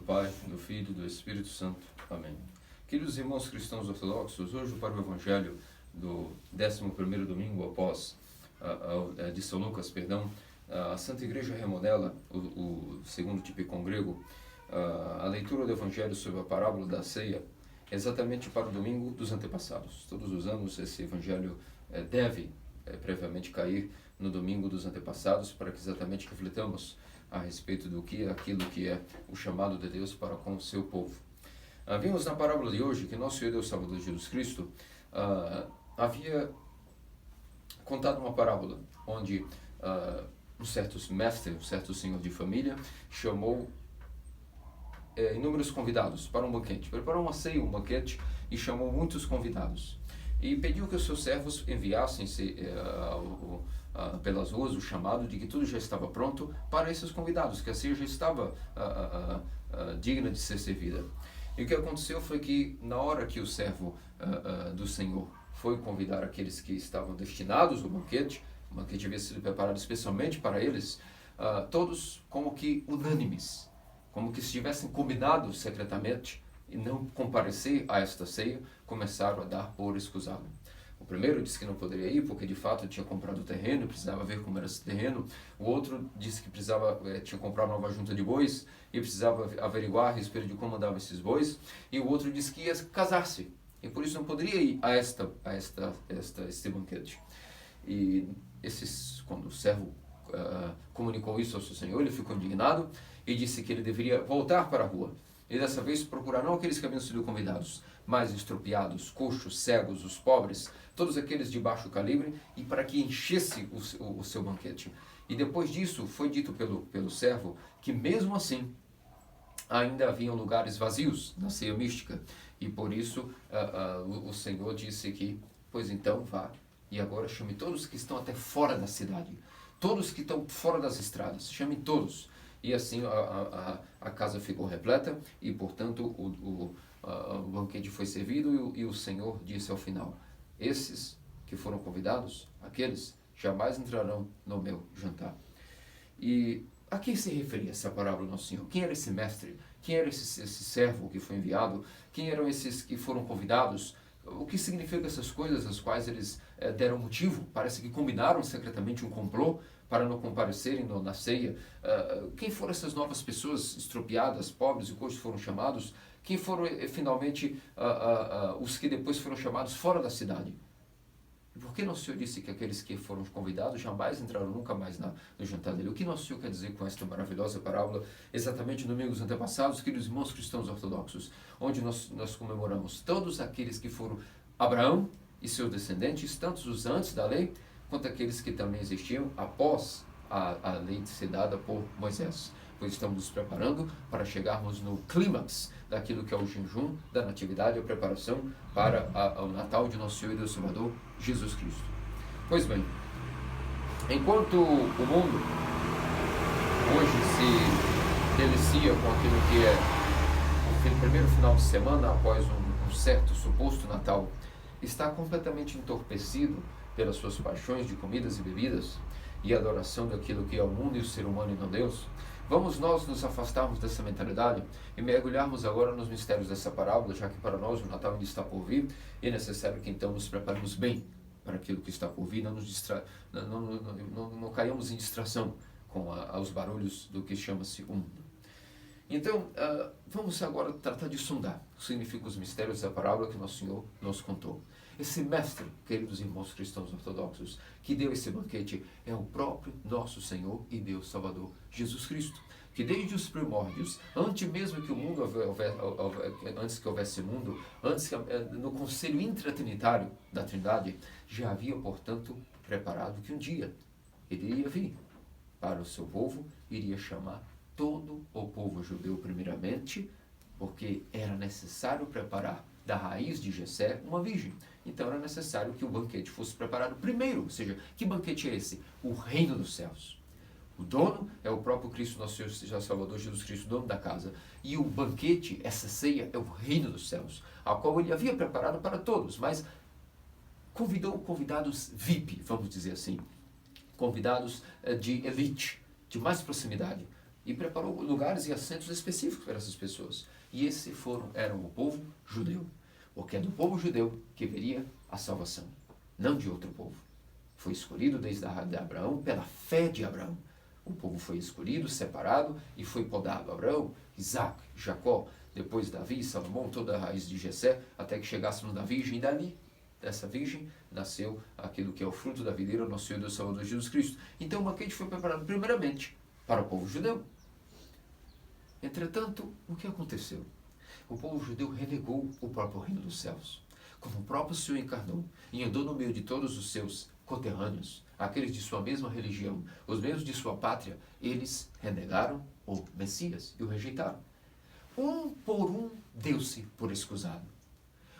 Pai, do Filho e do Espírito Santo. Amém. Queridos irmãos cristãos ortodoxos, hoje para o Evangelho do 11º domingo após de São Lucas, a Santa Igreja remodela o segundo típico grego, a leitura do Evangelho sobre a parábola da ceia, exatamente para o domingo dos antepassados. Todos os anos esse Evangelho deve previamente cair no domingo dos antepassados, para que exatamente refletamos a respeito do que é aquilo que é o chamado de Deus para com o seu povo. Vimos na parábola de hoje que nosso Deus Salvador Jesus Cristo havia contado uma parábola onde um certo mestre, um certo senhor de família, chamou inúmeros convidados para um banquete. Preparou uma ceia, um banquete, e chamou muitos convidados. E pediu que os seus servos enviassem-se pelas ruas o chamado de que tudo já estava pronto para esses convidados, que a ceia já estava digna de ser servida. E o que aconteceu foi que, na hora que o servo do Senhor foi convidar aqueles que estavam destinados ao banquete, o banquete havia sido preparado especialmente para eles, todos como que unânimes, como que se tivessem combinado secretamente e não comparecer a esta ceia, começaram a dar por escusado. O primeiro disse que não poderia ir porque de fato tinha comprado o terreno, precisava ver como era esse terreno. O outro disse que tinha comprado uma nova junta de bois e precisava averiguar a respeito de como andavam esses bois. E o outro disse que ia casar-se e por isso não poderia ir a este banquete. E quando o servo comunicou isso ao seu senhor, ele ficou indignado e disse que ele deveria voltar para a rua. E dessa vez procurar não aqueles que haviam sido convidados, mas estropiados, coxos, cegos, os pobres, todos aqueles de baixo calibre, e para que enchesse o seu banquete. E depois disso foi dito pelo servo que mesmo assim ainda haviam lugares vazios na ceia mística. E por isso o Senhor disse que, pois então vá, e agora chame todos que estão até fora da cidade, todos que estão fora das estradas, chame todos. E assim a casa ficou repleta e, portanto, o banquete foi servido e o Senhor disse ao final: esses que foram convidados, aqueles, jamais entrarão no meu jantar. E a quem se referia essa parábola, nosso Senhor? Quem era esse mestre? Quem era esse servo que foi enviado? Quem eram esses que foram convidados? O que significam essas coisas, as quais eles deram motivo? Parece que combinaram secretamente um complô para não comparecerem na ceia. Quem foram essas novas pessoas estropiadas, pobres e coxos foram chamados? Quem foram finalmente os que depois foram chamados fora da cidade? E por que nosso Senhor disse que aqueles que foram convidados jamais entraram nunca mais no jantar dele? O que nosso Senhor quer dizer com esta maravilhosa parábola, exatamente no domingo dos antepassados, queridos irmãos cristãos ortodoxos, onde nós comemoramos todos aqueles que foram Abraão e seus descendentes, tanto os antes da lei, quanto aqueles que também existiam após a lei ser dada por Moisés. Pois estamos nos preparando para chegarmos no clímax daquilo que é o jejum da natividade, a preparação para o Natal de nosso Senhor e Deus Salvador, Jesus Cristo. Pois bem, enquanto o mundo hoje se delicia com aquilo que é o primeiro final de semana após um certo suposto Natal, está completamente entorpecido pelas suas paixões de comidas e bebidas e adoração daquilo que é o mundo e o ser humano e não Deus, vamos nós nos afastarmos dessa mentalidade e mergulharmos agora nos mistérios dessa parábola, já que para nós o Natal ainda está por vir e é necessário que então nos preparemos bem para aquilo que está por vir, não caiamos em distração com os barulhos do que chama-se o mundo. Então, vamos agora tratar de sondar o que significam os mistérios da parábola que nosso Senhor nos contou. Esse mestre, queridos irmãos cristãos ortodoxos, que deu esse banquete é o próprio nosso Senhor e Deus Salvador, Jesus Cristo, que desde os primórdios, antes mesmo que o mundo antes que houvesse mundo, no conselho intratrinitário da Trindade, já havia, portanto, preparado que um dia ele iria vir para o seu povo, iria chamar todo o povo judeu primeiramente, porque era necessário preparar da raiz de Jessé uma virgem. Então era necessário que o banquete fosse preparado primeiro. Ou seja, que banquete é esse? O reino dos céus. O dono é o próprio Cristo, nosso Senhor Salvador Jesus Cristo, dono da casa. E o banquete, essa ceia, é o reino dos céus, a qual ele havia preparado para todos, mas convidou convidados VIP, vamos dizer assim, convidados de elite, de mais proximidade, e preparou lugares e assentos específicos para essas pessoas. E esses eram o povo judeu, porque é do povo judeu que viria a salvação, não de outro povo. Foi escolhido desde Abraão pela fé de Abraão. O povo foi escolhido, separado e foi podado. Abraão, Isaac, Jacó, depois Davi, Salomão, toda a raiz de Jessé, até que chegássemos na virgem, e dali, dessa virgem, nasceu aquilo que é o fruto da videira, nosso Senhor e Deus Salvador Jesus Cristo. Então o banquete foi preparado primeiramente para o povo judeu. Entretanto, o que aconteceu? O povo judeu renegou o próprio reino dos céus. Como o próprio Senhor encarnou e andou no meio de todos os seus conterrâneos, aqueles de sua mesma religião, os mesmos de sua pátria, eles renegaram o Messias e o rejeitaram. Um por um deu-se por escusado.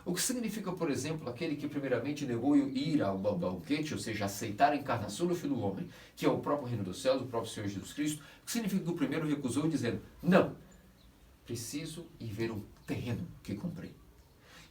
O que significa, por exemplo, aquele que primeiramente negou ir ao banquete, ou seja, aceitar a encarnação do Filho do Homem, que é o próprio reino dos céus, o próprio Senhor Jesus Cristo, o que significa que o primeiro recusou dizendo, não, preciso ir ver o terreno que comprei.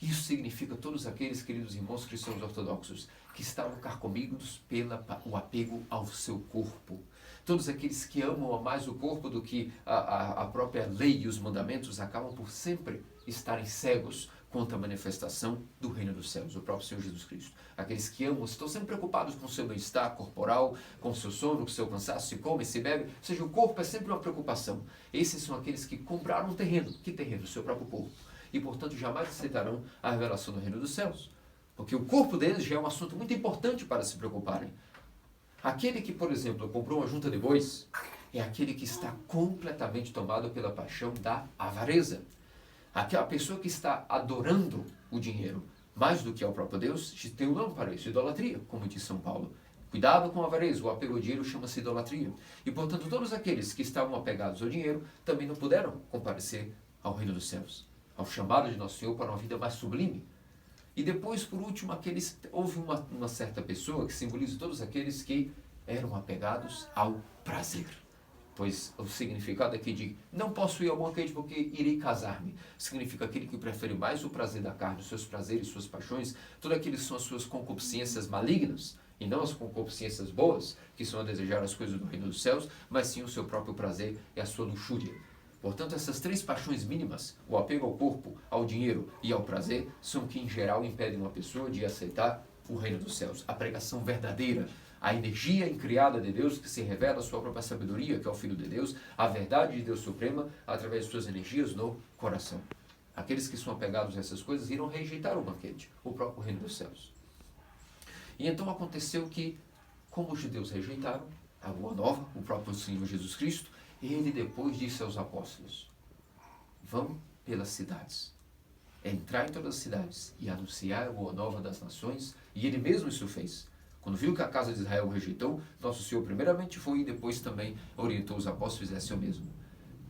Isso significa todos aqueles, queridos irmãos cristãos ortodoxos, que estavam carcomidos pelo apego ao seu corpo. Todos aqueles que amam mais o corpo do que a própria lei e os mandamentos acabam por sempre estarem cegos quanto à manifestação do reino dos céus, o próprio Senhor Jesus Cristo. Aqueles que amam estão sempre preocupados com o seu bem-estar corporal, com o seu sono, com o seu cansaço, se come, se bebe, ou seja, o corpo é sempre uma preocupação. Esses são aqueles que compraram um terreno. Que terreno? O seu próprio corpo. E, portanto, jamais aceitarão a revelação do reino dos céus. Porque o corpo deles já é um assunto muito importante para se preocuparem. Aquele que, por exemplo, comprou uma junta de bois, é aquele que está completamente tomado pela paixão da avareza. Aquela pessoa que está adorando o dinheiro mais do que ao próprio Deus, tem um nome para isso, idolatria, como diz São Paulo. Cuidado com a avareza, o apego ao dinheiro chama-se idolatria. E, portanto, todos aqueles que estavam apegados ao dinheiro também não puderam comparecer ao reino dos céus, ao chamado de Nosso Senhor para uma vida mais sublime. E depois, por último, houve uma certa pessoa que simboliza todos aqueles que eram apegados ao prazer. Pois o significado aqui de não posso ir ao banquete porque irei casar-me, significa aquele que prefere mais o prazer da carne, os seus prazeres, suas paixões, tudo aquilo são as suas concupiscências malignas, e não as concupiscências boas, que são a desejar as coisas do reino dos céus, mas sim o seu próprio prazer e a sua luxúria. Portanto, essas três paixões mínimas, o apego ao corpo, ao dinheiro e ao prazer, são que em geral impedem uma pessoa de aceitar o reino dos céus, a pregação verdadeira, a energia incriada de Deus que se revela a sua própria sabedoria, que é o Filho de Deus, a verdade de Deus Suprema, através de suas energias no coração. Aqueles que são apegados a essas coisas irão rejeitar o banquete, o próprio reino dos céus. E então aconteceu que, como os judeus rejeitaram a boa nova, o próprio Senhor Jesus Cristo, ele depois disse aos apóstolos, vão pelas cidades, entrar em todas as cidades e anunciar a boa nova das nações, e ele mesmo isso fez. Quando viu que a casa de Israel o rejeitou, Nosso Senhor primeiramente foi e depois também orientou os apóstolos a fizessem o mesmo.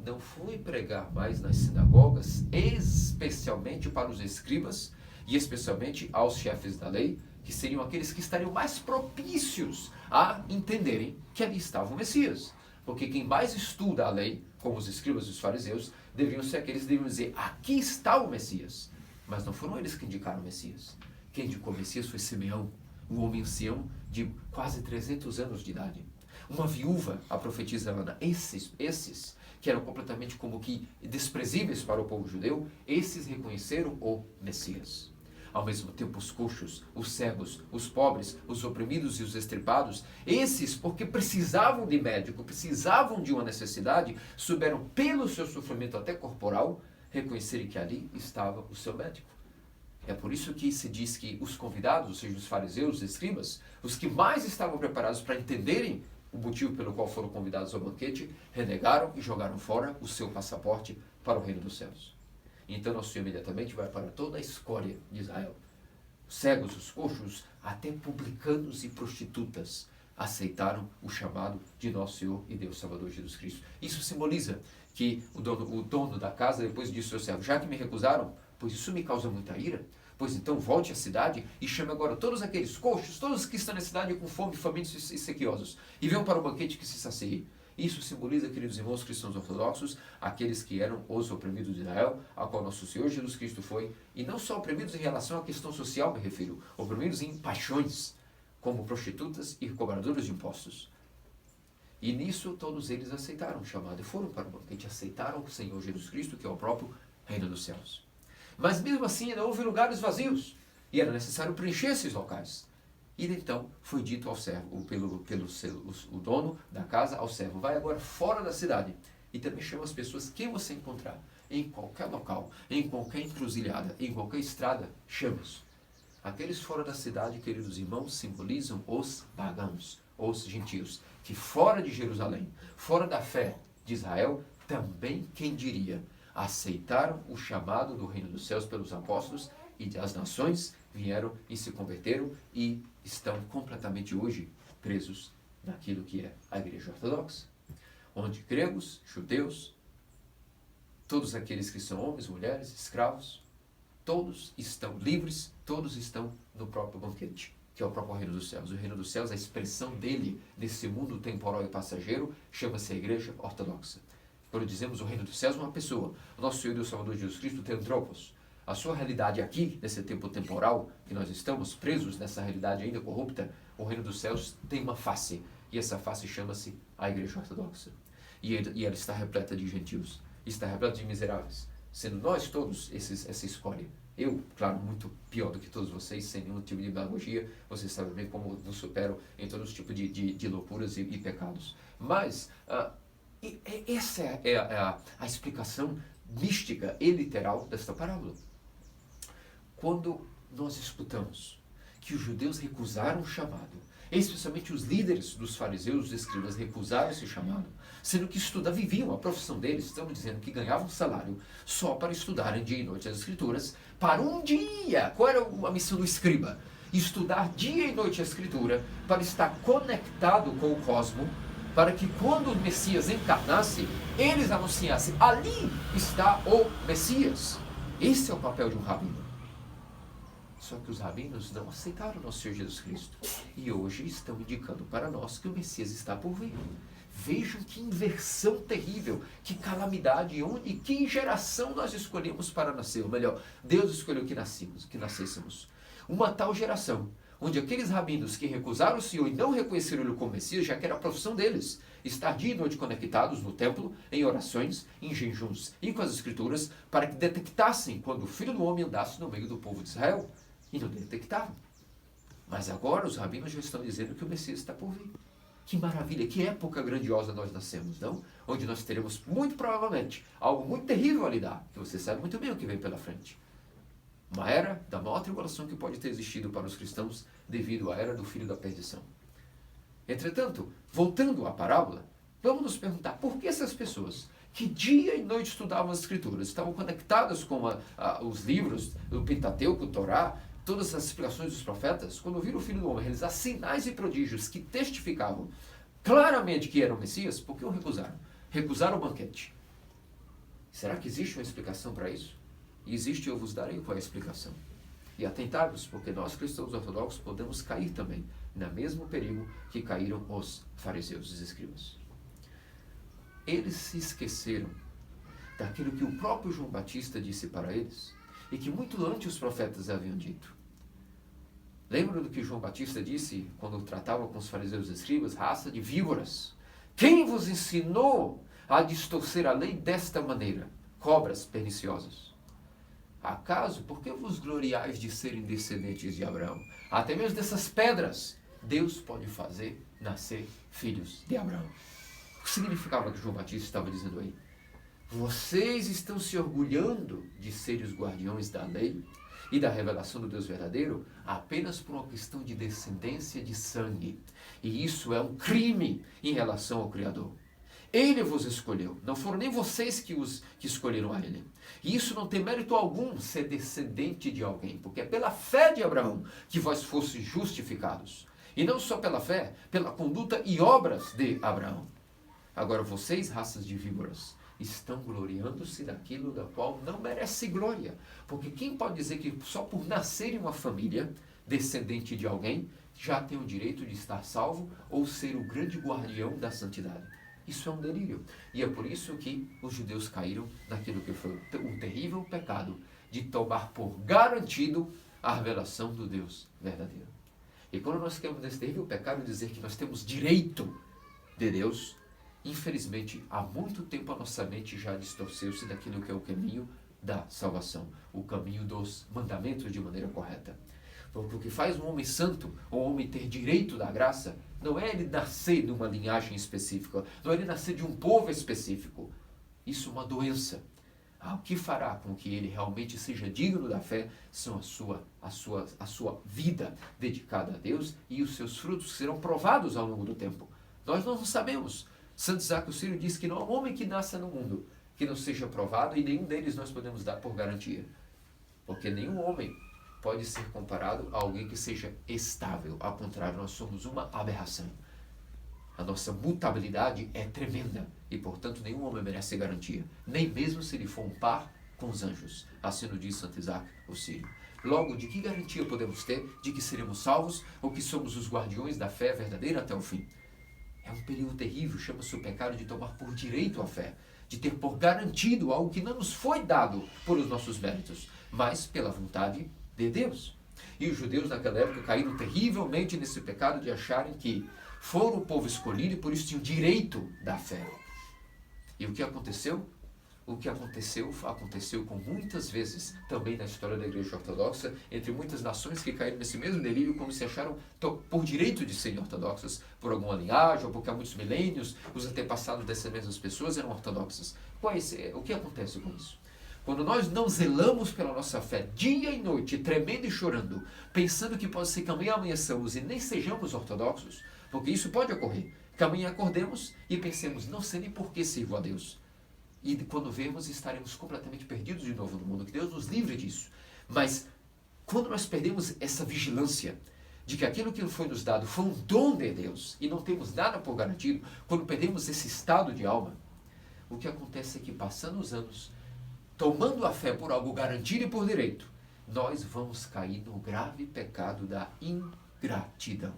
Não foi pregar mais nas sinagogas, especialmente para os escribas e especialmente aos chefes da lei, que seriam aqueles que estariam mais propícios a entenderem que ali estava o Messias. Porque quem mais estuda a lei, como os escribas e os fariseus, deveriam ser aqueles que deveriam dizer, aqui está o Messias. Mas não foram eles que indicaram o Messias. Quem indicou o Messias foi Simeão, um homem ancião de quase 300 anos de idade. Uma viúva, a profetisa Ana. Esses que eram completamente como que desprezíveis para o povo judeu, esses reconheceram o Messias. Ao mesmo tempo, os coxos, os cegos, os pobres, os oprimidos e os estripados, esses, porque precisavam de médico, precisavam de uma necessidade, souberam, pelo seu sofrimento até corporal, reconhecerem que ali estava o seu médico. É por isso que se diz que os convidados, ou seja, os fariseus, os escribas, os que mais estavam preparados para entenderem o motivo pelo qual foram convidados ao banquete, renegaram e jogaram fora o seu passaporte para o reino dos céus. Então Nosso Senhor imediatamente vai para toda a escória de Israel. Os cegos, os coxos, até publicanos e prostitutas aceitaram o chamado de Nosso Senhor e Deus Salvador Jesus Cristo. Isso simboliza que o dono da casa depois disse ao servo, já que me recusaram, pois isso me causa muita ira, pois então volte à cidade e chame agora todos aqueles coxos, todos que estão na cidade com fome, famintos e sequiosos, e venham para o banquete que se saciem. Isso simboliza, queridos irmãos cristãos ortodoxos, aqueles que eram os oprimidos de Israel, a qual Nosso Senhor Jesus Cristo foi, e não só oprimidos em relação à questão social, me refiro, oprimidos em paixões, como prostitutas e cobradores de impostos. E nisso todos eles aceitaram o chamado e foram para o banquete, aceitaram o Senhor Jesus Cristo, que é o próprio reino dos céus. Mas mesmo assim ainda houve lugares vazios, e era necessário preencher esses locais. E então foi dito ao servo, o dono da casa ao servo, vai agora fora da cidade, e também chama as pessoas que você encontrar, em qualquer local, em qualquer encruzilhada, em qualquer estrada, chama-os. Aqueles fora da cidade, queridos irmãos, simbolizam os pagãos, os gentios, que fora de Jerusalém, fora da fé de Israel, também, quem diria, aceitaram o chamado do reino dos céus pelos apóstolos, e as nações vieram e se converteram e estão completamente hoje presos naquilo que é a Igreja Ortodoxa, onde gregos, judeus, todos aqueles que são homens, mulheres, escravos, todos estão livres, todos estão no próprio banquete, que é o próprio reino dos céus. O reino dos céus, a expressão dele nesse mundo temporal e passageiro, chama-se a Igreja Ortodoxa. Quando dizemos o reino dos céus, uma pessoa, o nosso Senhor e o Salvador Jesus Cristo, Theotropos. A sua realidade aqui, nesse tempo temporal, que nós estamos presos nessa realidade ainda corrupta, o reino dos céus tem uma face, e essa face chama-se a Igreja Ortodoxa. E ela está repleta de gentios, está repleta de miseráveis, sendo nós todos essa escolha. Eu, claro, muito pior do que todos vocês, sem nenhum tipo de demagogia, vocês sabem bem como eu supero em todos os tipos de loucuras e pecados. Mas essa é a explicação mística e literal desta parábola. Quando nós escutamos que os judeus recusaram o chamado, especialmente os líderes dos fariseus, os escribas, recusaram esse chamado, sendo que viviam a profissão deles, estamos dizendo que ganhavam salário só para estudarem dia e noite as Escrituras, para um dia. Qual era a missão do escriba? Estudar dia e noite a Escritura, para estar conectado com o cosmo, para que quando o Messias encarnasse, eles anunciassem, ali está o Messias. Esse é o papel de um rabino. Só que os rabinos não aceitaram o nosso Senhor Jesus Cristo. E hoje estão indicando para nós que o Messias está por vir. Vejam que inversão terrível, que calamidade, e que geração nós escolhemos para nascer. Ou melhor, Deus escolheu que nascêssemos. Uma tal geração, onde aqueles rabinos que recusaram o Senhor e não reconheceram Ele como Messias, já que era a profissão deles, estar dia e noite conectados no templo, em orações, em jejuns e com as Escrituras, para que detectassem quando o Filho do Homem andasse no meio do povo de Israel. E não detectavam. Mas agora os rabinos já estão dizendo que o Messias está por vir. Que maravilha, que época grandiosa nós nascemos, não? Onde nós teremos, muito provavelmente, algo muito terrível a lidar, que você sabe muito bem o que vem pela frente. Uma era da maior tribulação que pode ter existido para os cristãos devido à era do filho da perdição. Entretanto, voltando à parábola, vamos nos perguntar por que essas pessoas que dia e noite estudavam as Escrituras, estavam conectadas com os livros do Pentateuco, o Torá, todas as explicações dos profetas, quando viram o Filho do Homem realizar sinais e prodígios que testificavam claramente que era o Messias, por que o recusaram? Recusaram o banquete. Será que existe uma explicação para isso? E existe, eu vos darei qual é a explicação. E atentai-vos, porque nós cristãos ortodoxos podemos cair também no mesmo perigo que caíram os fariseus, os escribas. Eles se esqueceram daquilo que o próprio João Batista disse para eles e que muito antes os profetas haviam dito. Lembram do que João Batista disse quando tratava com os fariseus e escribas? Raça de víboras! Quem vos ensinou a distorcer a lei desta maneira? Cobras perniciosas! Acaso, por que vos gloriais de serem descendentes de Abraão? Até mesmo dessas pedras, Deus pode fazer nascer filhos de Abraão. O que significava o que João Batista estava dizendo aí? Vocês estão se orgulhando de serem os guardiões da lei e da revelação do Deus verdadeiro apenas por uma questão de descendência de sangue. E isso é um crime em relação ao Criador. Ele vos escolheu, não foram nem vocês que escolheram a Ele. E isso não tem mérito algum ser descendente de alguém, porque é pela fé de Abraão que vós fostes justificados. E não só pela fé, pela conduta e obras de Abraão. Agora vocês, raças de víboras, estão gloriando-se daquilo da qual não merece glória. Porque quem pode dizer que só por nascer em uma família, descendente de alguém, já tem o direito de estar salvo ou ser o grande guardião da santidade? Isso é um delírio. E é por isso que os judeus caíram naquilo que foi o terrível pecado de tomar por garantido a revelação do Deus verdadeiro. E quando nós queremos nesse terrível pecado dizer que nós temos direito de Deus, infelizmente, há muito tempo a nossa mente já distorceu-se daquilo que é o caminho da salvação, o caminho dos mandamentos de maneira correta. Porque o que faz um homem santo, um homem ter direito da graça, não é ele nascer de uma linhagem específica, não é ele nascer de um povo específico. Isso é uma doença. O que fará com que ele realmente seja digno da fé são a sua vida dedicada a Deus e os seus frutos que serão provados ao longo do tempo. Nós não sabemos. Santo Isaac o Sírio diz que não há um homem que nasça no mundo que não seja provado, e nenhum deles nós podemos dar por garantia. Porque nenhum homem pode ser comparado a alguém que seja estável. Ao contrário, nós somos uma aberração. A nossa mutabilidade é tremenda e, portanto, nenhum homem merece garantia, nem mesmo se ele for um par com os anjos. Assim nos diz Santo Isaac o Sírio. Logo, de que garantia podemos ter de que seremos salvos ou que somos os guardiões da fé verdadeira até o fim? É um perigo terrível, chama-se o pecado de tomar por direito a fé, de ter por garantido algo que não nos foi dado por os nossos méritos, mas pela vontade de Deus. E os judeus naquela época caíram terrivelmente nesse pecado de acharem que foram o povo escolhido e por isso tinham direito da fé. E o que aconteceu? O que aconteceu com muitas vezes também na história da Igreja Ortodoxa, entre muitas nações que caíram nesse mesmo delírio, como se acharam por direito de serem ortodoxas, por alguma linhagem, ou porque há muitos milênios, os antepassados dessas mesmas pessoas eram ortodoxas. O que acontece com isso? Quando nós não zelamos pela nossa fé, dia e noite, tremendo e chorando, pensando que pode ser que amanhã amanheçamos e nem sejamos ortodoxos, porque isso pode ocorrer, que amanhã acordemos e pensemos, não sei nem por que sirvo a Deus. E quando vemos, estaremos completamente perdidos de novo no mundo. Que Deus nos livre disso. Mas quando nós perdemos essa vigilância de que aquilo que foi nos dado foi um dom de Deus e não temos nada por garantido, quando perdemos esse estado de alma, o que acontece é que, passando os anos, tomando a fé por algo garantido e por direito, nós vamos cair no grave pecado da ingratidão.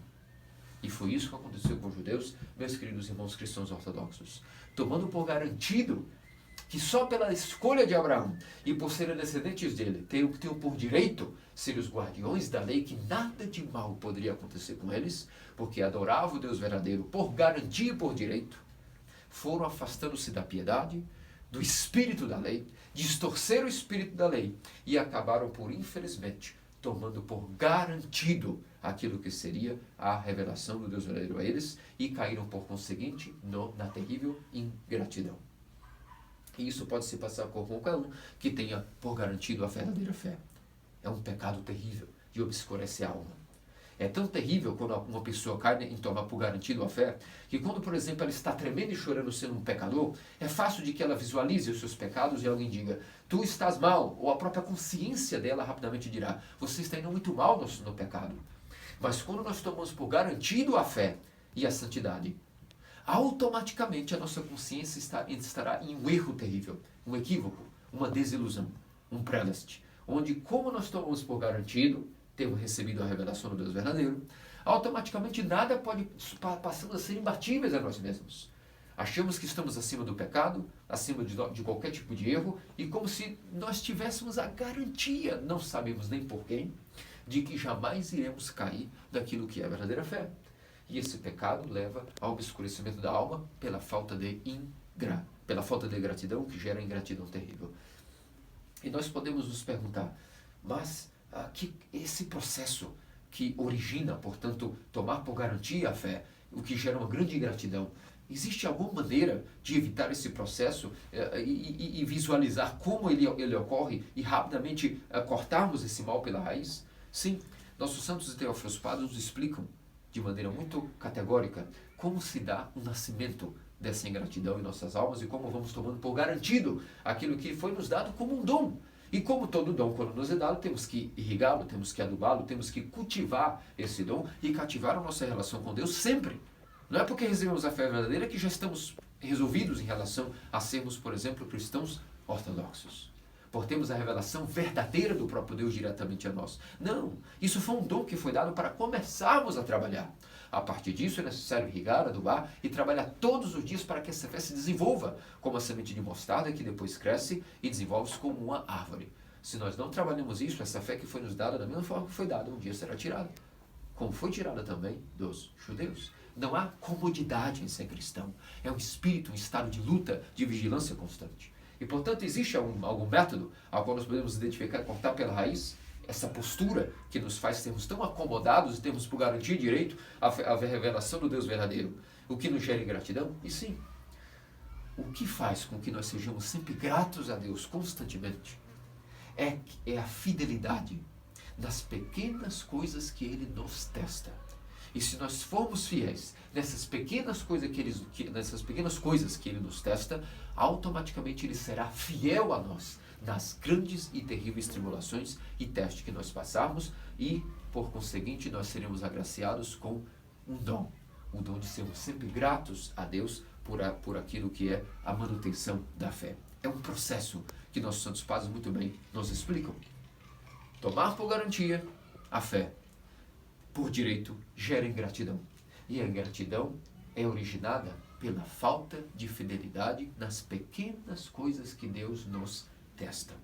E foi isso que aconteceu com os judeus, meus queridos irmãos cristãos ortodoxos. Tomando por garantido que só pela escolha de Abraão e por serem descendentes dele, tenham por direito ser os guardiões da lei, que nada de mal poderia acontecer com eles, porque adoravam o Deus verdadeiro por garantia e por direito, foram afastando-se da piedade, do espírito da lei, distorceram o espírito da lei e acabaram por, infelizmente, tomando por garantido aquilo que seria a revelação do Deus verdadeiro a eles e caíram, por conseguinte, na terrível ingratidão. E isso pode se passar por qualquer um que tenha por garantido a verdadeira fé. É um pecado terrível e obscurece a alma. É tão terrível quando uma pessoa cai em tomar por garantido a fé, que quando, por exemplo, ela está tremendo e chorando sendo um pecador, é fácil de que ela visualize os seus pecados e alguém diga, tu estás mal, ou a própria consciência dela rapidamente dirá, você está indo muito mal no pecado. Mas quando nós tomamos por garantido a fé e a santidade, automaticamente a nossa consciência estará em um erro terrível, um equívoco, uma desilusão, um preleste, onde, como nós tomamos por garantido, temos recebido a revelação do Deus verdadeiro, automaticamente nada pode passando a ser imbatíveis a nós mesmos. Achamos que estamos acima do pecado, acima de qualquer tipo de erro, e como se nós tivéssemos a garantia, não sabemos nem por quem, de que jamais iremos cair daquilo que é a verdadeira fé. E esse pecado leva ao obscurecimento da alma pela falta de gratidão, que gera ingratidão terrível. E nós podemos nos perguntar, mas que esse processo que origina, portanto, tomar por garantia a fé, o que gera uma grande ingratidão, existe alguma maneira de evitar esse processo e visualizar como ele ocorre e rapidamente cortarmos esse mal pela raiz? Sim, nossos santos e teófilos padres nos explicam de maneira muito categórica como se dá o nascimento dessa ingratidão em nossas almas e como vamos tomando por garantido aquilo que foi nos dado como um dom. E como todo dom, quando nos é dado, temos que irrigá-lo, temos que adubá-lo, temos que cultivar esse dom e cativar a nossa relação com Deus sempre. Não é porque recebemos a fé verdadeira que já estamos resolvidos em relação a sermos, por exemplo, cristãos ortodoxos. Por termos a revelação verdadeira do próprio Deus diretamente a nós. Não, isso foi um dom que foi dado para começarmos a trabalhar. A partir disso é necessário irrigar, adubar e trabalhar todos os dias para que essa fé se desenvolva como a semente de mostarda que depois cresce e desenvolve-se como uma árvore. Se nós não trabalhamos isso, essa fé que foi nos dada da mesma forma que foi dada, um dia será tirada. como foi tirada também dos judeus. Não há comodidade em ser cristão. É um espírito, um estado de luta, de vigilância constante. E, portanto, existe algum método ao qual nós podemos identificar, cortar pela raiz, essa postura que nos faz sermos tão acomodados e termos por garantia direito a revelação do Deus verdadeiro, o que nos gera ingratidão? E sim, o que faz com que nós sejamos sempre gratos a Deus constantemente é a fidelidade nas pequenas coisas que Ele nos testa. E se nós formos fiéis nessas pequenas coisas que Ele nos testa, automaticamente Ele será fiel a nós nas grandes e terríveis tribulações e testes que nós passarmos, e, por conseguinte, nós seremos agraciados com um dom, o dom de sermos sempre gratos a Deus por aquilo que é a manutenção da fé. É um processo que nossos santos padres muito bem nos explicam. Tomar por garantia a fé, por direito, gera ingratidão. E a ingratidão é originada pela falta de fidelidade nas pequenas coisas que Deus nos testa.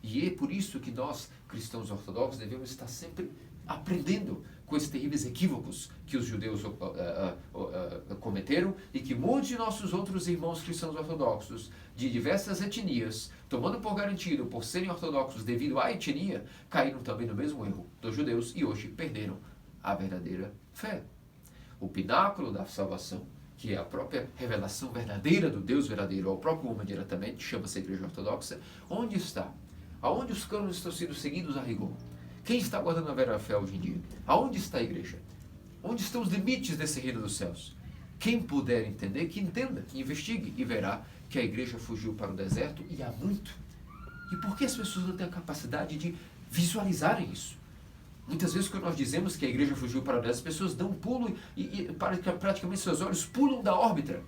E é por isso que nós, cristãos ortodoxos, devemos estar sempre aprendendo com esses terríveis equívocos que os judeus cometeram e que muitos de nossos outros irmãos cristãos ortodoxos de diversas etnias, tomando por garantido por serem ortodoxos devido à etnia, caíram também no mesmo erro dos judeus e hoje perderam a verdadeira fé. O pináculo da salvação, que é a própria revelação verdadeira do Deus verdadeiro ao próprio homem diretamente, chama-se a Igreja Ortodoxa. Onde está? Aonde os cânones estão sendo seguidos a rigor? Quem está guardando a verdadeira fé hoje em dia? Aonde está a igreja? Onde estão os limites desse reino dos céus? Quem puder entender, que entenda, que investigue e verá que a igreja fugiu para o deserto e há muito. E por que as pessoas não têm a capacidade de visualizarem isso? Muitas vezes, quando nós dizemos que a igreja fugiu para o deserto, as pessoas dão um pulo e praticamente seus olhos pulam da órbita,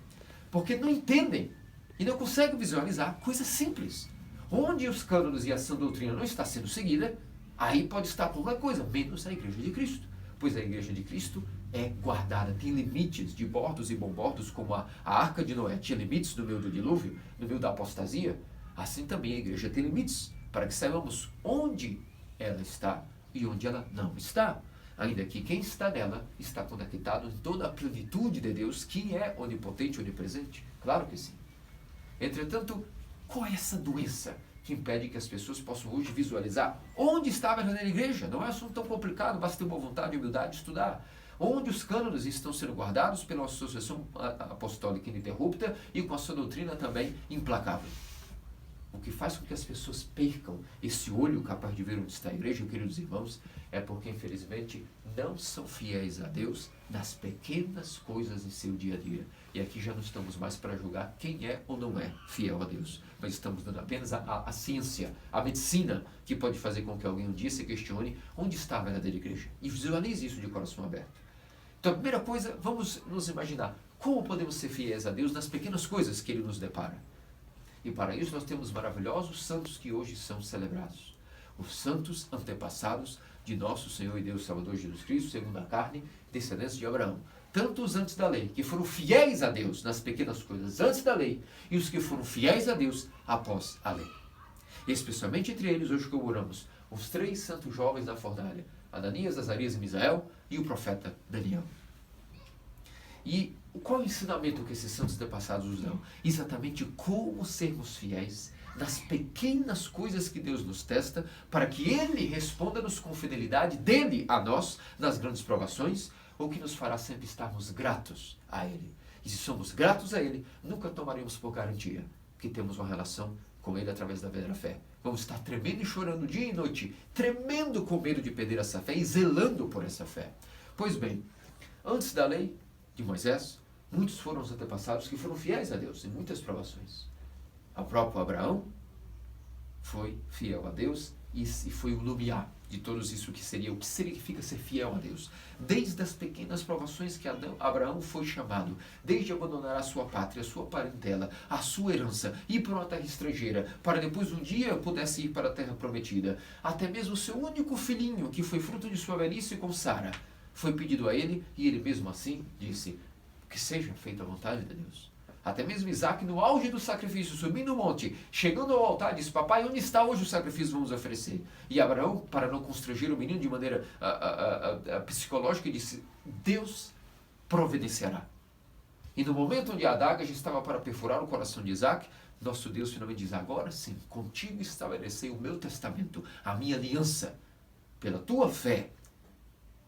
porque não entendem e não conseguem visualizar coisas simples. Onde os cânones e a sã doutrina não está sendo seguida, aí pode estar qualquer coisa, menos a Igreja de Cristo. Pois a Igreja de Cristo é guardada, tem limites de bordos e bombordos, como a Arca de Noé tinha limites no meio do dilúvio, no meio da apostasia. Assim também a Igreja tem limites, para que saibamos onde ela está e onde ela não está. Ainda que quem está nela está conectado em toda a plenitude de Deus, que é onipotente e onipresente. Claro que sim. Entretanto, qual é essa doença que impede que as pessoas possam hoje visualizar onde está a verdadeira igreja? Não é um assunto tão complicado, basta ter boa vontade e humildade de estudar. Onde os cânones estão sendo guardados pela associação apostólica ininterrupta e com a sua doutrina também implacável. O que faz com que as pessoas percam esse olho capaz de ver onde está a igreja, queridos irmãos, é porque, infelizmente, não são fiéis a Deus nas pequenas coisas em seu dia a dia. E aqui já não estamos mais para julgar quem é ou não é fiel a Deus, mas estamos dando apenas a ciência, a medicina, que pode fazer com que alguém um dia se questione onde está a verdadeira igreja. E visualize isso de coração aberto. Então, a primeira coisa, vamos nos imaginar como podemos ser fiéis a Deus nas pequenas coisas que Ele nos depara. E para isso nós temos maravilhosos santos que hoje são celebrados. Os santos antepassados de nosso Senhor e Deus Salvador Jesus Cristo, segundo a carne, descendentes de Abraão. Tanto os antes da lei, que foram fiéis a Deus nas pequenas coisas antes da lei, e os que foram fiéis a Deus após a lei. Especialmente entre eles, hoje comemoramos os 3 santos jovens da fornalha, Ananias, Azarias e Misael, e o profeta Daniel. E qual é o ensinamento que esses santos antepassados nos dão? Exatamente como sermos fiéis nas pequenas coisas que Deus nos testa, para que Ele responda-nos com fidelidade dele a nós nas grandes provações, o que nos fará sempre estarmos gratos a Ele. E se somos gratos a Ele, nunca tomaremos por garantia que temos uma relação com Ele através da verdadeira fé. Vamos estar tremendo e chorando dia e noite, tremendo com medo de perder essa fé e zelando por essa fé. Pois bem, antes da lei de Moisés, muitos foram os antepassados que foram fiéis a Deus em muitas provações. O próprio Abraão foi fiel a Deus e foi o lumiar de todos isso que seria, o que significa ser fiel a Deus. Desde as pequenas provações que Abraão foi chamado, desde abandonar a sua pátria, a sua parentela, a sua herança, ir para uma terra estrangeira, para depois um dia pudesse ir para a terra prometida, até mesmo o seu único filhinho, que foi fruto de sua velhice com Sara, foi pedido a ele, e ele mesmo assim disse, que seja feita a vontade de Deus. Até mesmo Isaac, no auge do sacrifício, subindo o monte, chegando ao altar, disse: papai, onde está hoje o sacrifício que vamos oferecer? E Abraão, para não constranger o menino de maneira psicológica, disse: Deus providenciará. E no momento onde a adaga já estava para perfurar o coração de Isaac, nosso Deus finalmente diz: agora sim, contigo estabelecerei o meu testamento, a minha aliança. Pela tua fé,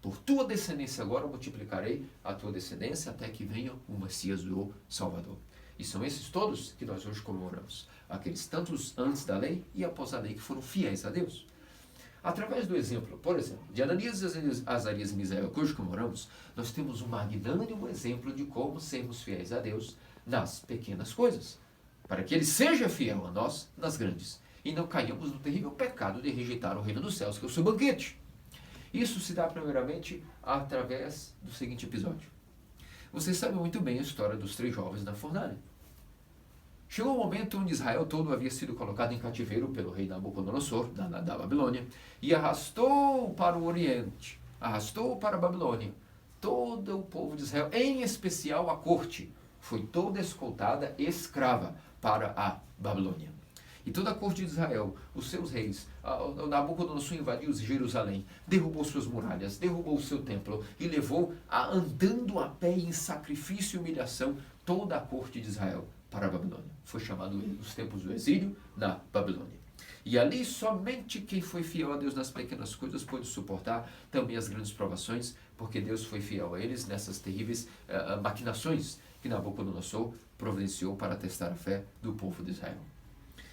por tua descendência agora multiplicarei a tua descendência até que venha o Messias, o Salvador. E são esses todos que nós hoje comemoramos. Aqueles tantos antes da lei e após a lei que foram fiéis a Deus. Através do exemplo, por exemplo, de Ananias, Azarias e Misael, que hoje comemoramos, nós temos um magnânimo exemplo de como sermos fiéis a Deus nas pequenas coisas, para que Ele seja fiel a nós nas grandes, e não caiamos no terrível pecado de rejeitar o reino dos céus, que é o seu banquete. Isso se dá primeiramente através do seguinte episódio. Vocês sabem muito bem a história dos 3 jovens na fornalha. Chegou o momento onde Israel todo havia sido colocado em cativeiro pelo rei Nabucodonosor, da Babilônia, e arrastou para o Oriente, arrastou para a Babilônia. Todo o povo de Israel, em especial a corte, foi toda escoltada escrava para a Babilônia. E toda a corte de Israel, os seus reis, Nabucodonosor invadiu Jerusalém, derrubou suas muralhas, derrubou o seu templo e levou, andando a pé em sacrifício e humilhação, toda a corte de Israel para a Babilônia. Foi chamado os tempos do exílio na Babilônia. E ali somente quem foi fiel a Deus nas pequenas coisas pôde suportar também as grandes provações, porque Deus foi fiel a eles nessas terríveis maquinações que Nabucodonosor providenciou para testar a fé do povo de Israel.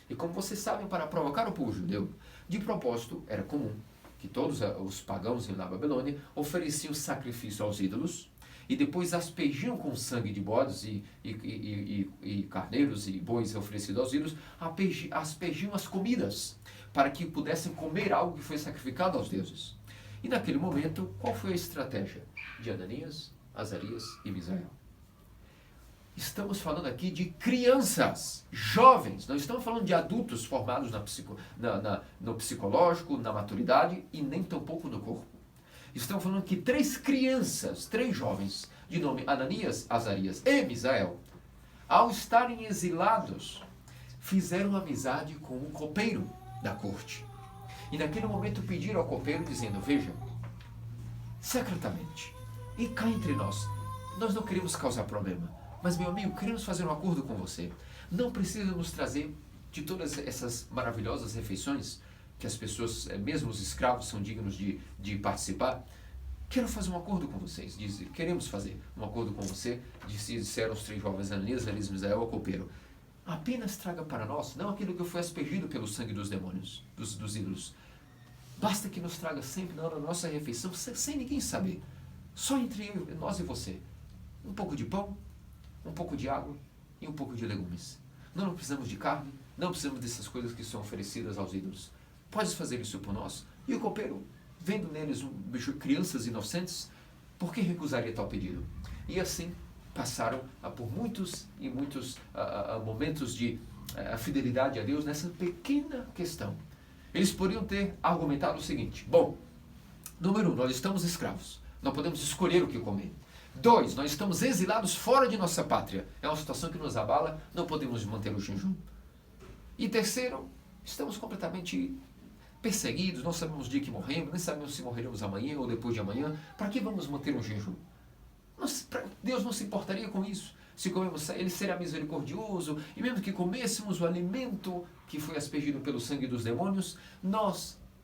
E como vocês sabem, para provocar o povo judeu, de propósito, era comum que todos os pagãos na Babilônia ofereciam sacrifício aos ídolos e depois aspergiam com sangue de bodes e carneiros e bois oferecidos aos ídolos, aspergiam as comidas para que pudessem comer algo que foi sacrificado aos deuses. E naquele momento, qual foi a estratégia de Ananias, Azarias e Misael? Estamos falando aqui de crianças, jovens, não estamos falando de adultos formados no psicológico, na maturidade e nem tampouco no corpo. Estamos falando que 3 crianças, 3 jovens, de nome Ananias, Azarias e Misael, ao estarem exilados, fizeram amizade com um copeiro da corte. E naquele momento pediram ao copeiro, dizendo: veja, secretamente, e cá entre nós não queremos causar problema, mas, meu amigo, queremos fazer um acordo com você. Não precisa nos trazer de todas essas maravilhosas refeições que as pessoas, mesmo os escravos, são dignos de participar. Quero fazer um acordo com vocês. Queremos fazer um acordo com você, disseram os 3 jovens, Ananias, Azarias e Misael ao copeiro. Apenas traga para nós, não aquilo que foi aspergido pelo sangue dos demônios, dos ídolos. Basta que nos traga sempre na hora da nossa refeição, sem ninguém saber. Só entre nós e você. Um pouco de pão, um pouco de água e um pouco de legumes. Não precisamos de carne, não precisamos dessas coisas que são oferecidas aos ídolos. Podes fazer isso por nós? E o copeiro, vendo neles crianças inocentes, por que recusaria tal pedido? E assim passaram por muitos e muitos momentos de fidelidade a Deus nessa pequena questão. Eles poderiam ter argumentado o seguinte: bom, número 1, nós estamos escravos, não podemos escolher o que comer. 2, nós estamos exilados fora de nossa pátria. É uma situação que nos abala, não podemos manter o jejum. E 3º, estamos completamente perseguidos, não sabemos o dia que morremos, nem sabemos se morreremos amanhã ou depois de amanhã. Para que vamos manter um jejum? Deus não se importaria com isso. Se comemos, Ele será misericordioso, e mesmo que comêssemos o alimento que foi aspergido pelo sangue dos demônios,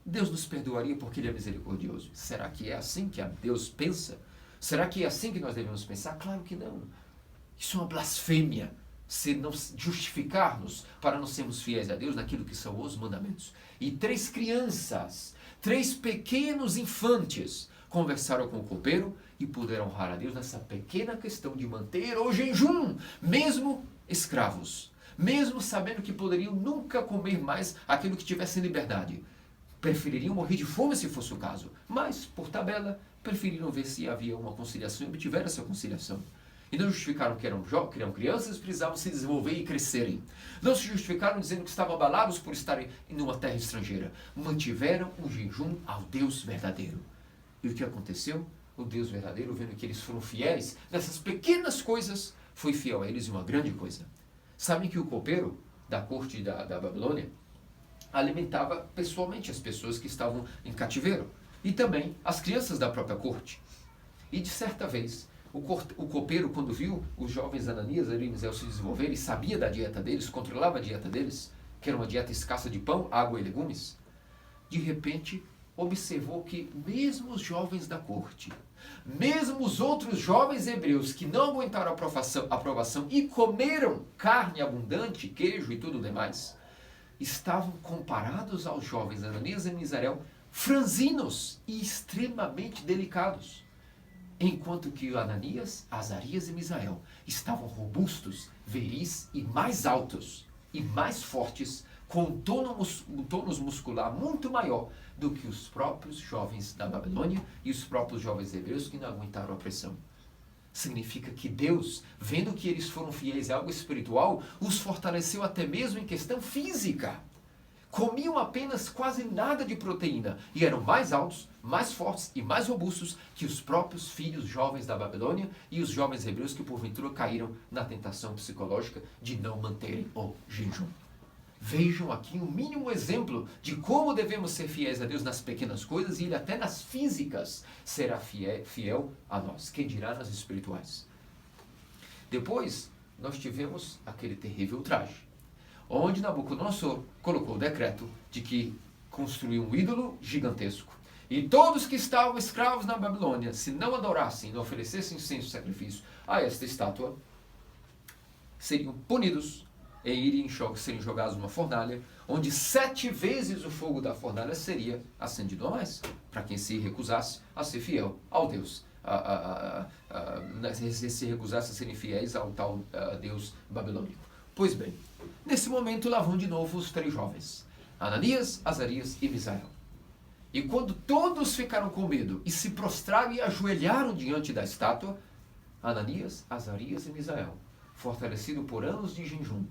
Deus nos perdoaria porque Ele é misericordioso. Será que é assim que Deus pensa? Será que é assim que nós devemos pensar? Claro que não. Isso é uma blasfêmia, se não justificar-nos para não sermos fiéis a Deus naquilo que são os mandamentos. E 3 crianças, 3 pequenos infantes, conversaram com o copeiro e puderam honrar a Deus nessa pequena questão de manter o jejum, mesmo escravos, mesmo sabendo que poderiam nunca comer mais aquilo que tivesse liberdade. Prefeririam morrer de fome se fosse o caso, mas, por tabela, preferiram ver se havia uma conciliação e obtiveram essa conciliação. E não justificaram que eram crianças, precisavam se desenvolver e crescerem. Não se justificaram dizendo que estavam abalados por estarem em uma terra estrangeira. Mantiveram um jejum ao Deus verdadeiro. E o que aconteceu? O Deus verdadeiro, vendo que eles foram fiéis nessas pequenas coisas, foi fiel a eles em uma grande coisa. Sabem que o copeiro da corte da Babilônia alimentava pessoalmente as pessoas que estavam em cativeiro e também as crianças da própria corte. E de certa vez, o copeiro, quando viu os jovens Ananias e Misael se desenvolverem, sabia da dieta deles, controlava a dieta deles, que era uma dieta escassa de pão, água e legumes, de repente observou que mesmo os jovens da corte, mesmo os outros jovens hebreus que não aguentaram a aprovação e comeram carne abundante, queijo e tudo demais, estavam comparados aos jovens Ananias e Misael, franzinos e extremamente delicados. Enquanto que Ananias, Azarias e Misael estavam robustos, viris e mais altos e mais fortes, com um tônus muscular muito maior do que os próprios jovens da Babilônia e os próprios jovens hebreus que não aguentaram a pressão. Significa que Deus, vendo que eles foram fiéis a algo espiritual, os fortaleceu até mesmo em questão física. Comiam apenas quase nada de proteína e eram mais altos, mais fortes e mais robustos que os próprios filhos jovens da Babilônia e os jovens hebreus que porventura caíram na tentação psicológica de não manterem o jejum. Vejam aqui um mínimo exemplo de como devemos ser fiéis a Deus nas pequenas coisas e Ele até nas físicas será fiel a nós. Quem dirá nas espirituais? Depois, nós tivemos aquele terrível ultraje, onde Nabucodonosor colocou o decreto de que construiu um ídolo gigantesco. E todos que estavam escravos na Babilônia, se não adorassem e não oferecessem incenso e sacrifício a esta estátua, seriam punidos e irem serem jogados numa fornalha, onde 7 vezes o fogo da fornalha seria acendido a mais, para quem se recusasse a ser fiel ao Deus, se recusasse a serem fiéis ao tal Deus babilônico. Pois bem, nesse momento lá vão de novo os 3 jovens, Ananias, Azarias e Misael. E quando todos ficaram com medo e se prostraram e ajoelharam diante da estátua, Ananias, Azarias e Misael, fortalecido por anos de jejum,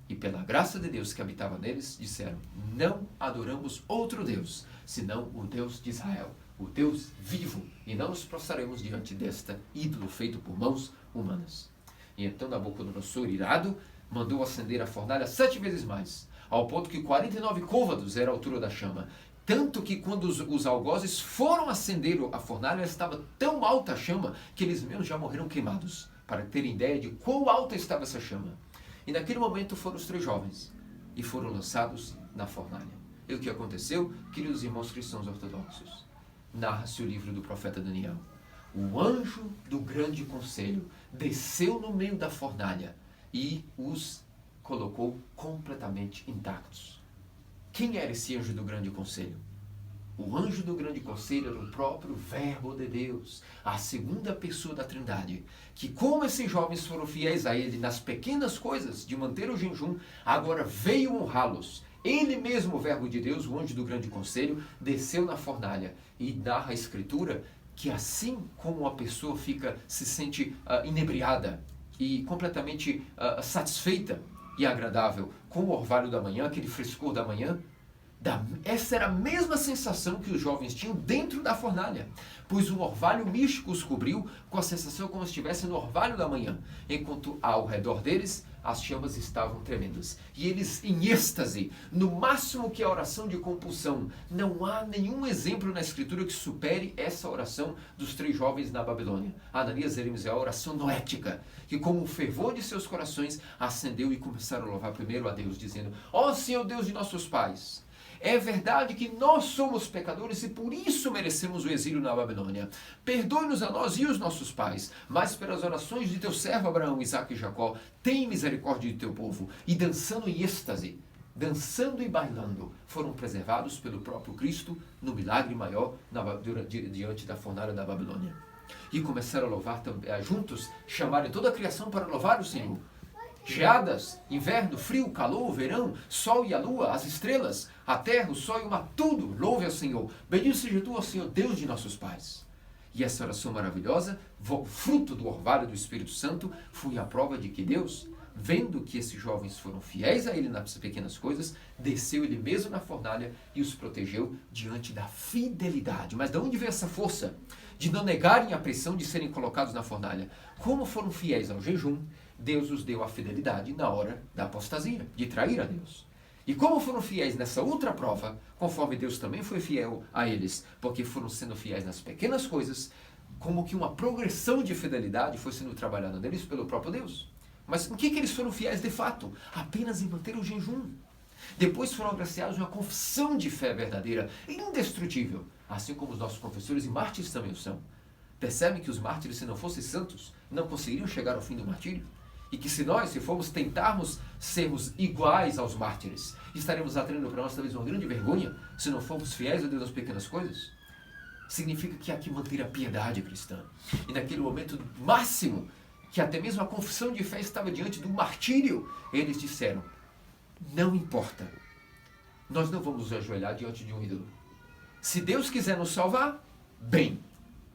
e pela graça de Deus que habitava neles, disseram: não adoramos outro Deus, senão o Deus de Israel, o Deus vivo, e não nos prostraremos diante desta ídolo feito por mãos humanas. E então Nabucodonosor, irado, mandou acender a fornalha 7 vezes mais, ao ponto que 49 côvados era a altura da chama. Tanto que quando os algozes foram acender a fornalha, estava tão alta a chama que eles mesmos já morreram queimados, para terem ideia de quão alta estava essa chama. E naquele momento foram os 3 jovens e foram lançados na fornalha. E o que aconteceu, queridos irmãos cristãos ortodoxos? Narra-se o livro do profeta Daniel. O anjo do grande conselho desceu no meio da fornalha e os colocou completamente intactos. Quem era esse anjo do grande conselho? O anjo do grande conselho era o próprio Verbo de Deus, a segunda pessoa da Trindade, que como esses jovens foram fiéis a Ele nas pequenas coisas de manter o jejum, agora veio honrá-los. Ele mesmo, o Verbo de Deus, o anjo do grande conselho, desceu na fornalha e narra a Escritura que assim como a pessoa se sente inebriada e completamente satisfeita e agradável com o orvalho da manhã, aquele frescor da manhã, essa era a mesma sensação que os jovens tinham dentro da fornalha, pois o orvalho místico os cobriu com a sensação como se estivessem no orvalho da manhã, enquanto ao redor deles as chamas estavam tremendas. E eles em êxtase, no máximo que a oração de compulsão. Não há nenhum exemplo na Escritura que supere essa oração dos 3 jovens na Babilônia. Ananias e Misael, a oração noética, que como o fervor de seus corações acendeu e começaram a louvar primeiro a Deus, dizendo: ó Senhor Deus de nossos pais, é verdade que nós somos pecadores e por isso merecemos o exílio na Babilônia. Perdoe-nos a nós e os nossos pais, mas pelas orações de teu servo Abraão, Isaque e Jacó, tem misericórdia de teu povo. E dançando em êxtase, dançando e bailando, foram preservados pelo próprio Cristo no milagre maior diante da fornalha da Babilônia. E começaram a louvar juntos, chamarem toda a criação para louvar o Senhor. Geadas, inverno, frio, calor, verão, sol e a lua, as estrelas, a terra, o sol e o mar, tudo louve ao Senhor. Bendito seja tu, ó Senhor, Deus de nossos pais. E essa oração maravilhosa, fruto do orvalho do Espírito Santo, foi a prova de que Deus vendo que esses jovens foram fiéis a ele nas pequenas coisas, desceu ele mesmo na fornalha e os protegeu diante da fidelidade. Mas de onde veio essa força de não negarem a pressão de serem colocados na fornalha? Como foram fiéis ao jejum, Deus os deu a fidelidade na hora da apostasia, de trair a Deus. E como foram fiéis nessa outra prova, conforme Deus também foi fiel a eles, porque foram sendo fiéis nas pequenas coisas, como que uma progressão de fidelidade foi sendo trabalhada neles pelo próprio Deus. Mas em que eles foram fiéis de fato? Apenas em manter o jejum. Depois foram agraciados uma confissão de fé verdadeira, indestrutível, assim como os nossos professores e mártires também o são. Percebem que os mártires, se não fossem santos, não conseguiriam chegar ao fim do martírio? E que se nós, se formos tentarmos sermos iguais aos mártires, estaremos atraindo para nós talvez uma grande vergonha, se não formos fiéis a Deus nas pequenas coisas? Significa que há que manter a piedade cristã. E naquele momento máximo, que até mesmo a confissão de fé estava diante do martírio, eles disseram, não importa, nós não vamos nos ajoelhar diante de um ídolo. Se Deus quiser nos salvar, bem.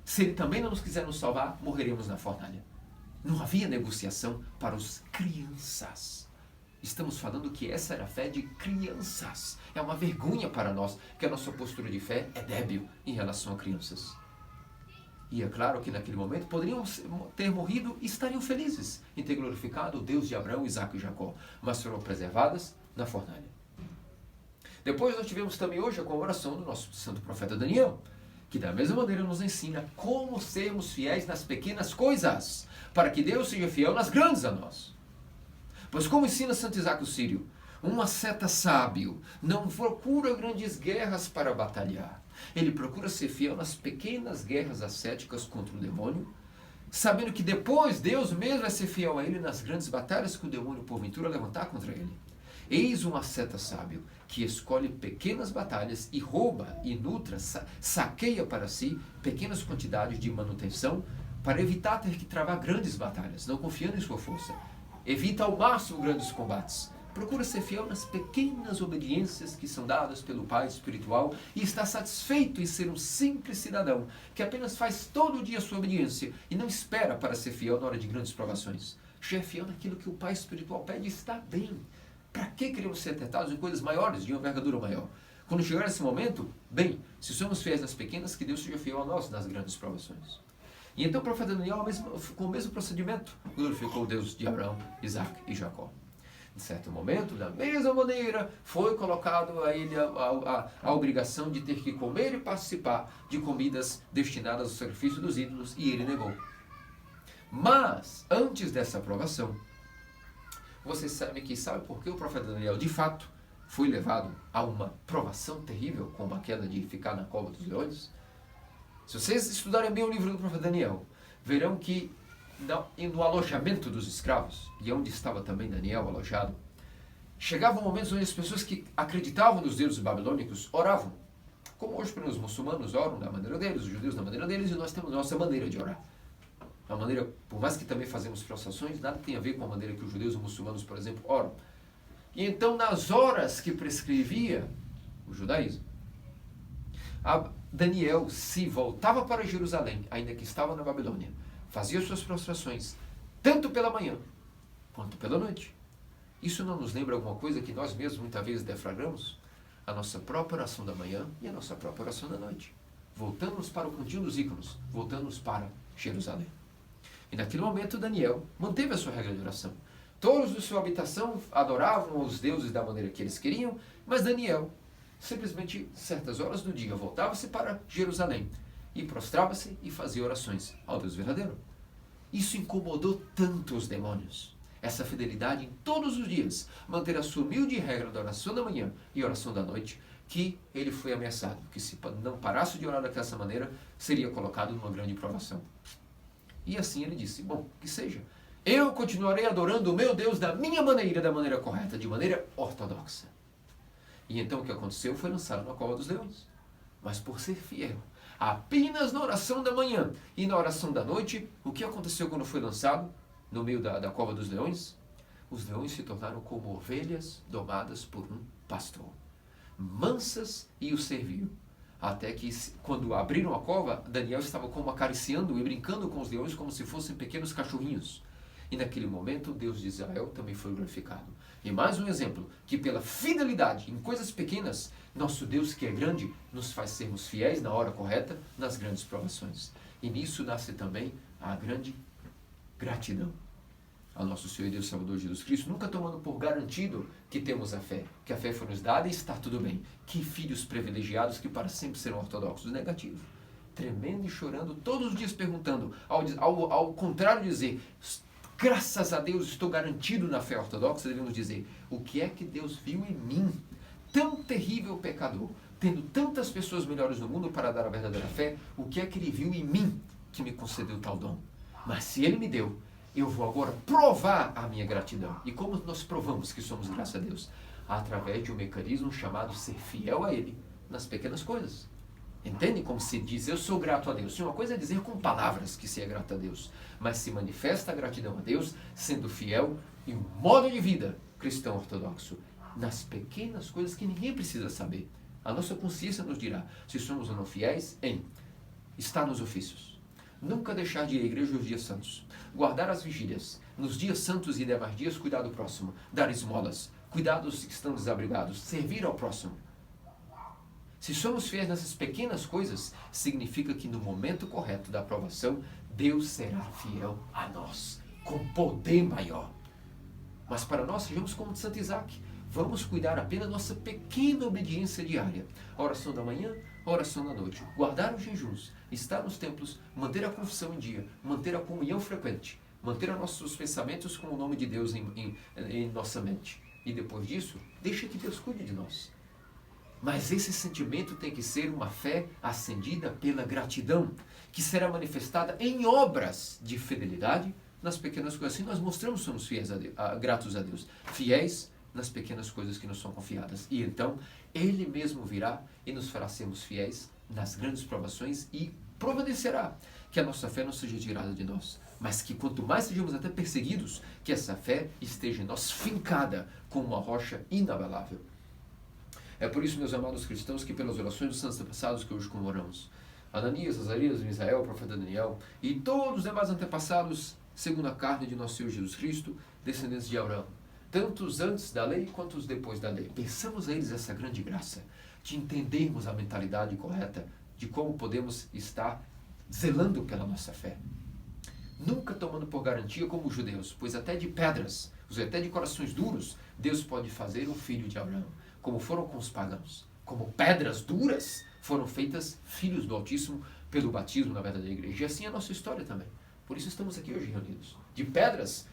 Se Ele também não nos quiser nos salvar, morreremos na fornalha. Não havia negociação para os crianças. Estamos falando que essa era a fé de crianças. É uma vergonha para nós que a nossa postura de fé é débil em relação a crianças. E é claro que naquele momento poderiam ter morrido e estariam felizes em ter glorificado o Deus de Abraão, Isaque e Jacó, mas foram preservadas na fornalha. Depois nós tivemos também hoje a comemoração do nosso santo profeta Daniel, que da mesma maneira nos ensina como sermos fiéis nas pequenas coisas, para que Deus seja fiel nas grandes a nós. Pois como ensina Santo Isaac o Sírio, um asceta sábio não procura grandes guerras para batalhar. Ele procura ser fiel nas pequenas guerras ascéticas contra o demônio, sabendo que depois Deus mesmo vai ser fiel a ele nas grandes batalhas que o demônio porventura levantar contra ele. Eis um asceta sábio que escolhe pequenas batalhas e rouba e nutra, saqueia para si pequenas quantidades de manutenção para evitar ter que travar grandes batalhas, não confiando em sua força. Evita ao máximo grandes combates. Procura ser fiel nas pequenas obediências que são dadas pelo Pai espiritual e está satisfeito em ser um simples cidadão que apenas faz todo dia sua obediência e não espera para ser fiel na hora de grandes provações. Já é fiel naquilo que o Pai espiritual pede e está bem. Para que queremos ser tentados em coisas maiores, de uma envergadura maior? Quando chegar esse momento, bem, se somos fiéis nas pequenas, que Deus seja fiel a nós nas grandes provações. E então o profeta Daniel, com o mesmo procedimento, glorificou o Deus de Abraão, Isaque e Jacó. Em certo momento, da mesma maneira, foi colocado a ele a obrigação de ter que comer e participar de comidas destinadas ao sacrifício dos ídolos, e ele negou. Mas, antes dessa aprovação, vocês sabem por que o profeta Daniel, de fato, foi levado a uma provação terrível, como aquela de ficar na cova dos leões? Se vocês estudarem bem o livro do profeta Daniel, verão que no alojamento dos escravos, e onde estava também Daniel alojado, chegavam momentos onde as pessoas que acreditavam nos deuses babilônicos oravam. Como hoje os muçulmanos oram da maneira deles, os judeus da maneira deles, e nós temos nossa maneira de orar. A maneira, por mais que também fazemos prostrações, nada tem a ver com a maneira que os judeus e os muçulmanos, por exemplo, oram. E então, nas horas que prescrevia o judaísmo, Daniel se voltava para Jerusalém, ainda que estava na Babilônia, fazia suas prostrações, tanto pela manhã, quanto pela noite. Isso não nos lembra alguma coisa que nós mesmos muitas vezes deflagramos? A nossa própria oração da manhã e a nossa própria oração da noite. Voltamos para o cantinho dos íconos, voltamos para Jerusalém. E naquele momento Daniel manteve a sua regra de oração. Todos de sua habitação adoravam os deuses da maneira que eles queriam, mas Daniel, simplesmente, certas horas do dia, voltava-se para Jerusalém e prostrava-se e fazia orações ao Deus verdadeiro. Isso incomodou tanto os demônios. Essa fidelidade em todos os dias, manter a sua humilde regra da oração da manhã e oração da noite, que ele foi ameaçado, que se não parasse de orar daquela maneira, seria colocado numa grande provação. E assim ele disse, bom, que seja. Eu continuarei adorando o meu Deus da minha maneira, da maneira correta, de maneira ortodoxa. E então o que aconteceu foi lançado na cova dos leões. Mas por ser fiel, apenas na oração da manhã e na oração da noite, o que aconteceu quando foi lançado no meio da cova dos leões? Os leões se tornaram como ovelhas domadas por um pastor, mansas e o serviam. Até que, quando abriram a cova, Daniel estava como acariciando e brincando com os leões como se fossem pequenos cachorrinhos. E naquele momento, o Deus de Israel também foi glorificado. E mais um exemplo, que pela fidelidade em coisas pequenas, nosso Deus que é grande, nos faz sermos fiéis na hora correta, nas grandes provações. E nisso nasce também a grande gratidão ao nosso Senhor e Deus Salvador Jesus Cristo, nunca tomando por garantido que temos a fé, que a fé foi nos dada e está tudo bem. Que filhos privilegiados que para sempre serão ortodoxos. Negativo. Tremendo e chorando, todos os dias perguntando, ao contrário de dizer, graças a Deus estou garantido na fé ortodoxa, devemos dizer, o que é que Deus viu em mim? Tão terrível pecador, tendo tantas pessoas melhores no mundo para dar a verdadeira fé, o que é que Ele viu em mim que me concedeu tal dom? Mas se Ele me deu, eu vou agora provar a minha gratidão. E como nós provamos que somos graças a Deus? Através de um mecanismo chamado ser fiel a Ele nas pequenas coisas. Entende como se diz, eu sou grato a Deus? Sim, uma coisa é dizer com palavras que se é grato a Deus, mas se manifesta a gratidão a Deus sendo fiel em um modo de vida cristão ortodoxo, nas pequenas coisas que ninguém precisa saber. A nossa consciência nos dirá se somos ou não fiéis em estar nos ofícios, nunca deixar de ir à igreja nos dias santos, guardar as vigílias, nos dias santos e demais dias cuidar do próximo, dar esmolas, cuidar dos que estão desabrigados, servir ao próximo. Se somos fiéis nessas pequenas coisas, significa que no momento correto da aprovação, Deus será fiel a nós, com poder maior. Mas para nós, sejamos como de Santo Isaac, vamos cuidar apenas da nossa pequena obediência diária. A oração da manhã, a oração da noite, guardar os jejuns, estar nos templos, manter a confissão em dia, manter a comunhão frequente, manter nossos pensamentos com o nome de Deus em nossa mente. E depois disso, deixa que Deus cuide de nós. Mas esse sentimento tem que ser uma fé acendida pela gratidão, que será manifestada em obras de fidelidade nas pequenas coisas. Assim nós mostramos que somos fiéis gratos a Deus, fiéis nas pequenas coisas que nos são confiadas. E então, Ele mesmo virá e nos fará sermos fiéis nas grandes provações e providenciará que a nossa fé não seja tirada de nós, mas que quanto mais sejamos até perseguidos, que essa fé esteja em nós fincada como uma rocha inabalável. É por isso, meus amados cristãos, que pelas orações dos santos antepassados que hoje comemoramos, Ananias, Azarias, Misael, o profeta Daniel e todos os demais antepassados, segundo a carne de nosso Senhor Jesus Cristo, descendentes de Abraão, tanto os antes da lei quanto os depois da lei. Pensamos a eles essa grande graça de entendermos a mentalidade correta de como podemos estar zelando pela nossa fé. Nunca tomando por garantia como os judeus, pois até de pedras, até de corações duros, Deus pode fazer um filho de Abraão, como foram com os pagãos. Como pedras duras foram feitas filhos do Altíssimo pelo batismo na verdadeira igreja. E assim é a nossa história também. Por isso estamos aqui hoje reunidos. De pedras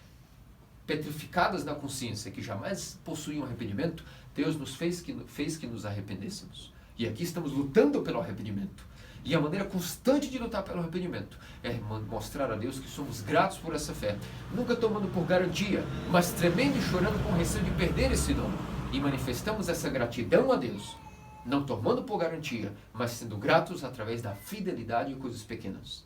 petrificadas na consciência, que jamais possuíam arrependimento, Deus nos fez que nos arrependêssemos. E aqui estamos lutando pelo arrependimento. E a maneira constante de lutar pelo arrependimento é mostrar a Deus que somos gratos por essa fé, nunca tomando por garantia, mas tremendo e chorando com receio de perder esse dom. E manifestamos essa gratidão a Deus, não tomando por garantia, mas sendo gratos através da fidelidade em coisas pequenas.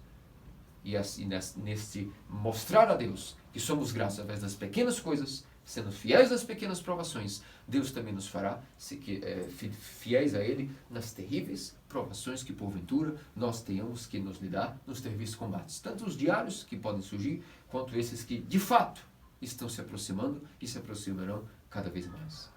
E assim, neste mostrar a Deus que somos gratos através das pequenas coisas, sendo fiéis nas pequenas provações, Deus também nos fará fiéis a Ele nas terríveis provações que porventura nós tenhamos que nos lidar nos terríveis combates, tanto os diários que podem surgir, quanto esses que de fato estão se aproximando e se aproximarão cada vez mais.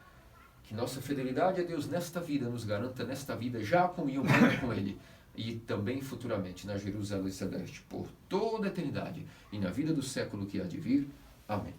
Que nossa fidelidade a Deus nesta vida nos garanta nesta vida já a comunhão plena com Ele e também futuramente na Jerusalém Celeste por toda a eternidade e na vida do século que há de vir. Amém.